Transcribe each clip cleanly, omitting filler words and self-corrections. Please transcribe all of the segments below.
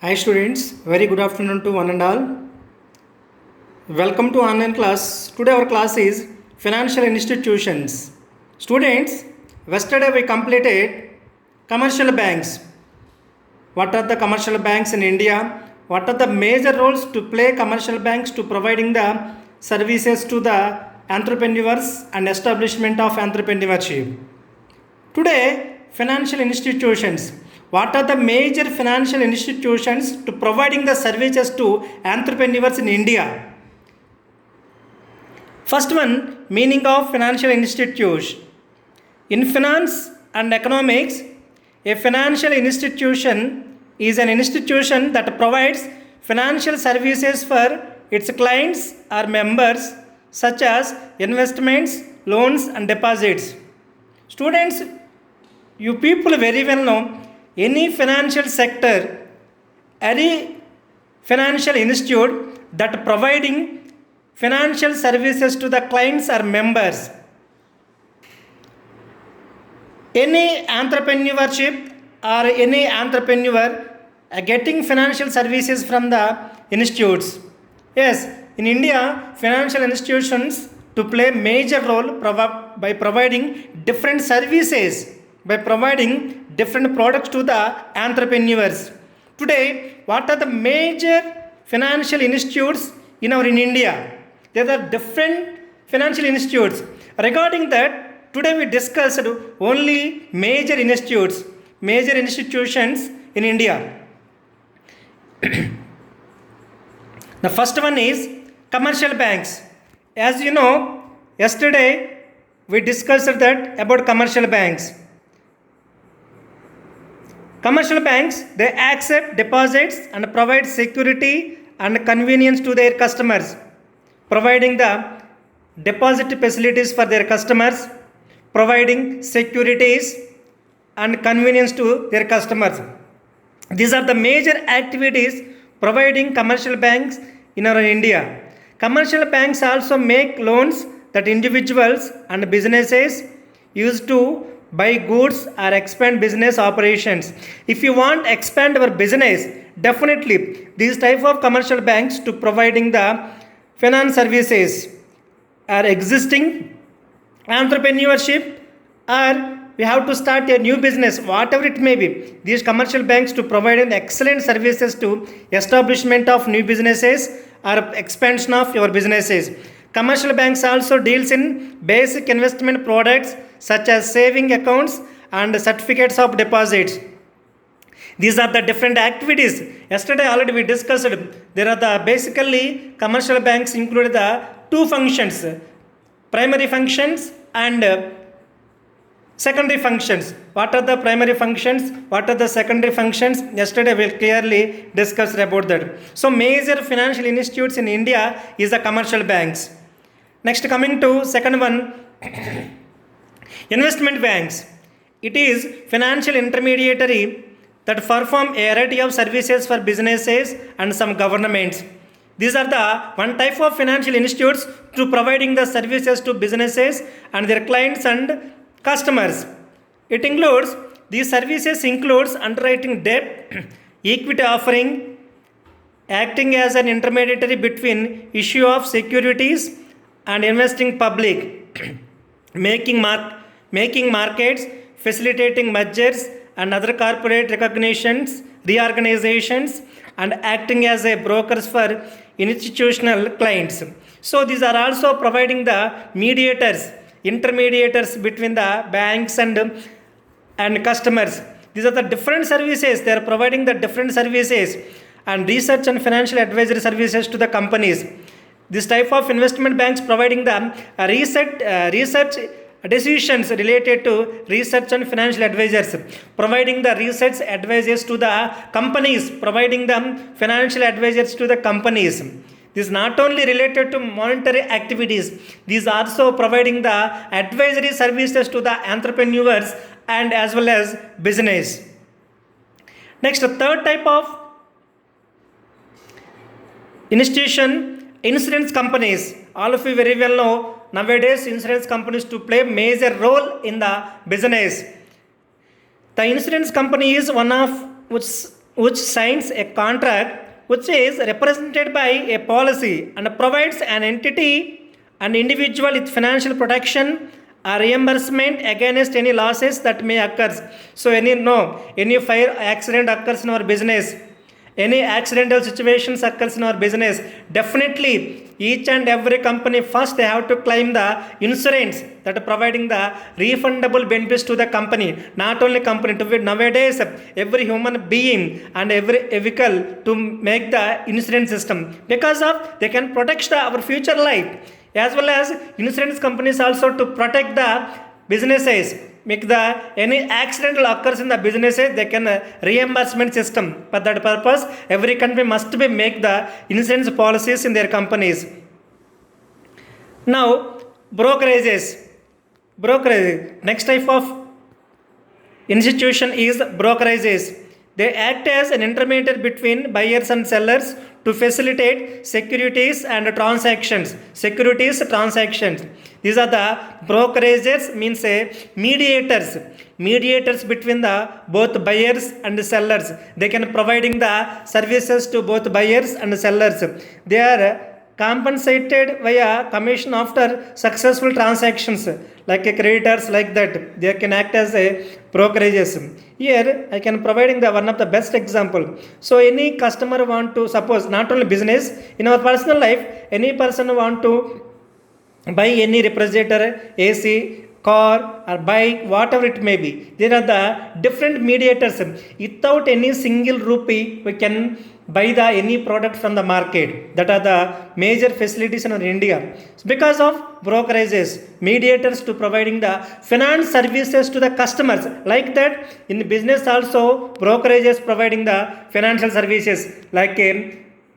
Hi students, very good afternoon to one and all. Welcome to online class. Today our class is financial institutions. Students, yesterday we completed commercial banks. What are the commercial banks in India? What are the major roles to play commercial banks to providing the services to the entrepreneurs and establishment of entrepreneurship? Today, financial institutions. What are the major financial institutions to providing the services to entrepreneurs in India? First one, meaning of financial institution. In finance and economics, a financial institution is an institution that provides financial services for its clients or members such as investments, loans and deposits. Students, you people very well know any financial sector, any financial institute that providing financial services to the clients or members. Any entrepreneurship or any entrepreneur getting financial services from the institutes. Yes, in India, financial institutions to play major role by providing different services, by providing different products to the entrepreneurs. Today, what are the major financial institutes in India? There are different financial institutes. Regarding that, today we discussed only major institutes, major institutions in India. The first one is commercial banks. As you know, yesterday we discussed that about commercial banks. Commercial banks, they accept deposits and provide security and convenience to their customers, providing the deposit facilities for their customers, providing securities and convenience to their customers. These are the major activities providing commercial banks in our India. Commercial banks also make loans that individuals and businesses use to buy goods or expand business operations. If you want to expand our business, definitely these type of commercial banks to providing the finance services are existing entrepreneurship, or we have to start a new business, whatever it may be. These commercial banks to provide an excellent services to establishment of new businesses or expansion of your businesses. Commercial banks also deals in basic investment products such as saving accounts and certificates of deposits. These are the different activities. Yesterday already we discussed. There are the basically commercial banks include the two functions, primary functions and secondary functions. What are the primary functions? What are the secondary functions? Yesterday we clearly discussed about that. So major financial institutes in India is the commercial banks. Next, coming to second one, investment banks. It is financial intermediary that perform a variety of services for businesses and some governments. These are the one type of financial institutes to providing the services to businesses and their clients and customers. It includes, these services includes underwriting debt, equity offering, acting as an intermediary between issue of securities and investing public, making markets, facilitating mergers and other corporate recognitions, reorganizations, and acting as a brokers for institutional clients. So these are also providing the mediators, intermediators between the banks and customers. These are the different services. They are providing the different services and research and financial advisory services to the companies. This type of investment banks providing the research decisions related to research and financial advisors, providing the research advices to the companies, providing them financial advisors to the companies. This is not only related to monetary activities, these also providing the advisory services to the entrepreneurs and as well as business. Next, third type of institution, insurance companies. All of you very well know nowadays insurance companies to play major role in the business. The insurance company is one of which signs a contract which is represented by a policy and provides an entity and individual with financial protection or reimbursement against any losses that may occur. So any fire accident occurs in our business, any accidental situations occurs in our business, definitely each and every company first they have to claim the insurance that are providing the refundable benefits to the company. Not only company, to nowadays every human being and every vehicle to make the insurance system, because of they can protect our future life, as well as insurance companies also to protect the businesses. Make the any accidental occurs in the businesses, they can reimbursement system. For that purpose, every country must be make the insurance policies in their companies. Now, brokerages. Next type of institution is brokerages. They act as an intermediary between buyers and sellers to facilitate securities transactions. These are the brokerages, means mediators between the both buyers and sellers. They can providing the services to both buyers and sellers. They are compensated via commission after successful transactions, like a creditors, like that they can act as a brokerages. Here I can providing the one of the best example. So any customer want to, suppose not only business, in our personal life, any person want to buy any refrigerator, AC, car or bike, whatever it may be, there are the different mediators. Without any single rupee we can buy the any product from the market. That are the major facilities in India, because of brokerages, mediators to providing the finance services to the customers. Like that in the business also, brokerages providing the financial services like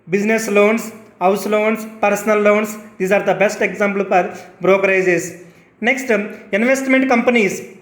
business loans, house loans, personal loans. These are the best example for brokerages. Next, investment companies.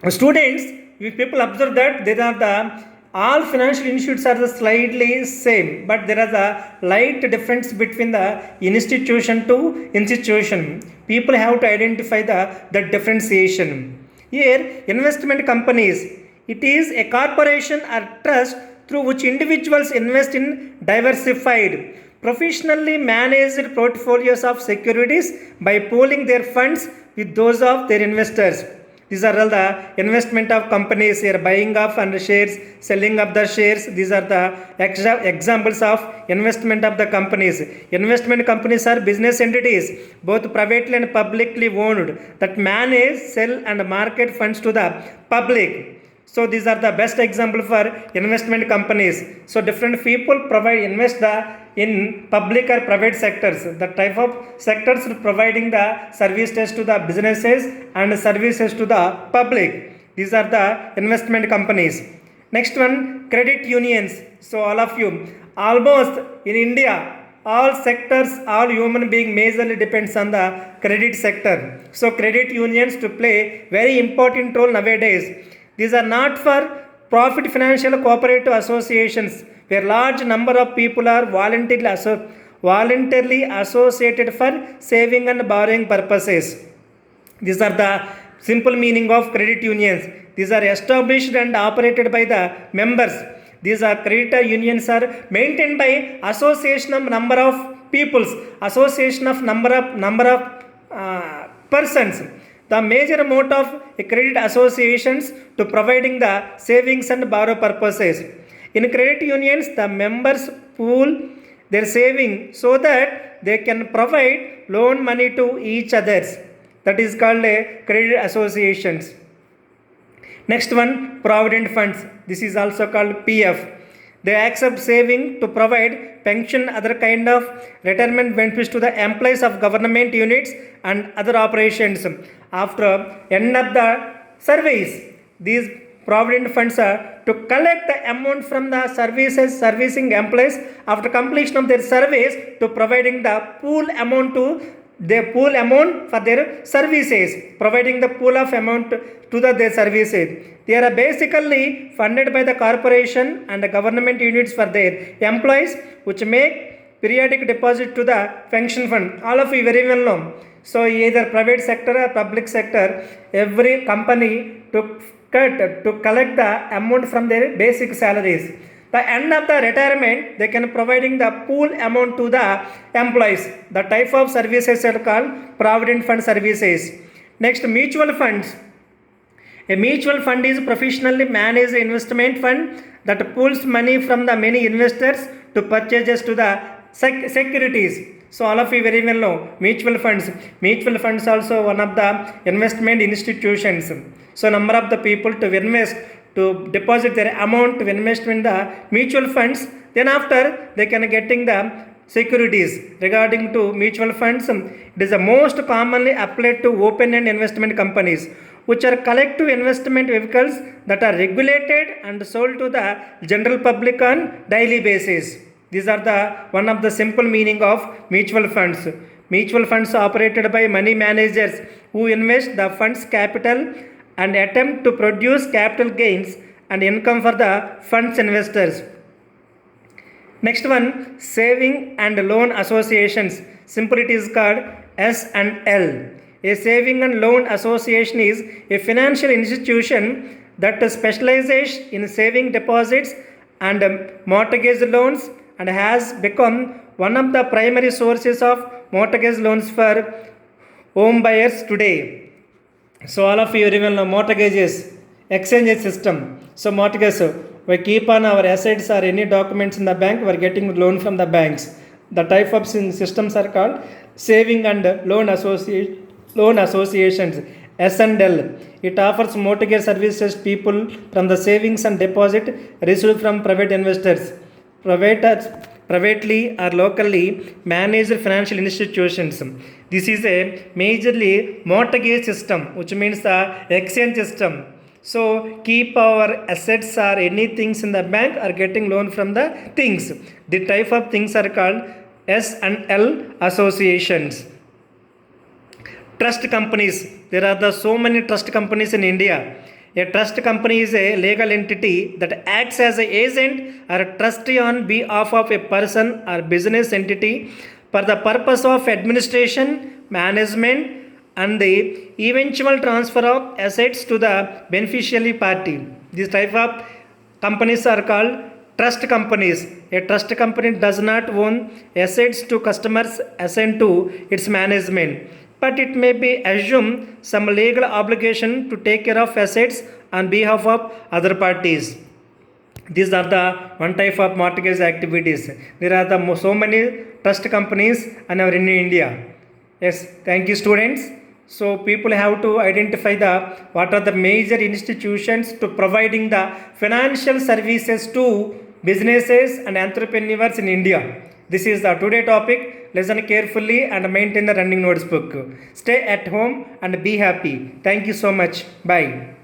Students, if people observe that there are the all financial institutes are the slightly same, but there is a light difference between the institution to institution. People have to identify the differentiation. Here, investment companies, it is a corporation or trust through which individuals invest in diversified, professionally managed portfolios of securities by pooling their funds with those of their investors. These are all the investment of companies here, buying of and shares, selling of the shares. These are the examples of investment of the companies. Investment companies are business entities, both privately and publicly owned, that manage, sell and market funds to the public. So these are the best example for investment companies. So different people invest in public or private sectors. The type of sectors providing the services to the businesses and services to the public. These are the investment companies. Next one, credit unions. So all of you, almost in India, all sectors, all human being majorly depends on the credit sector. So credit unions to play very important role nowadays. These are not for profit financial cooperative associations, where large number of people are voluntarily associated for saving and borrowing purposes. These are the simple meaning of credit unions. These are established and operated by the members. These are creditor unions are maintained by association of number of peoples, association of number of persons. The major mode of credit associations to providing the savings and borrow purposes. In credit unions, the members pool their saving so that they can provide loan money to each others. That is called a credit associations. Next one, provident funds. This is also called PF. They accept saving to provide pension, other kind of retirement benefits to the employees of government units and other operations. After end of the service, these provident funds are to collect the amount from the servicing employees after completion of their service, to providing the pool amount for their services, providing the pool of amount to their services. They are basically funded by the corporation and the government units for their employees, which make periodic deposit to the pension fund. All of you very well know. So either private sector or public sector, every company to cut to collect the amount from their basic salaries. The end of the retirement, they can providing the pool amount to the employees. The type of services are called provident fund services. Next, mutual funds. A mutual fund is professionally managed investment fund that pulls money from the many investors to purchases to the securities. So all of you very well know mutual funds. Mutual funds also one of the investment institutions. So number of the people to invest, to deposit their amount to invest in the mutual funds. Then after they can getting the securities. Regarding to mutual funds, it is the most commonly applied to open-end investment companies, which are collective investment vehicles that are regulated and sold to the general public on daily basis. These are the one of the simple meaning of mutual funds. Mutual funds operated by money managers who invest the fund's capital and attempt to produce capital gains and income for the fund's investors. Next one, saving and loan associations. Simply it is called S&L. A saving and loan association is a financial institution that specializes in saving deposits and mortgage loans and has become one of the primary sources of mortgage loans for home buyers today. So all of you will know mortgages, exchange system. So mortgage, we keep on our assets or any documents in the bank, we are getting loan from the banks. The type of systems are called saving and loan associations, S&L. It offers mortgage services to people from the savings and deposit received from private investors, privately or locally managed financial institutions. This is a majorly mortgage system, which means the exchange system. So keep our assets or any things in the bank are getting loan from the things. The type of things are called S&L associations. Trust companies. There are so many trust companies in India. A trust company is a legal entity that acts as an agent or a trustee on behalf of a person or business entity for the purpose of administration, management, and the eventual transfer of assets to the beneficiary party. These type of companies are called trust companies. A trust company does not own assets to customers assigned to its management, but it may be assumed some legal obligation to take care of assets on behalf of other parties. These are the one type of mortgage activities. There are so many trust companies in India. Yes, thank you students. So people have to identify what are the major institutions to providing the financial services to businesses and entrepreneurs in India. This is the today topic. Listen carefully and maintain the running notes book. Stay at home and be happy. Thank you so much. Bye.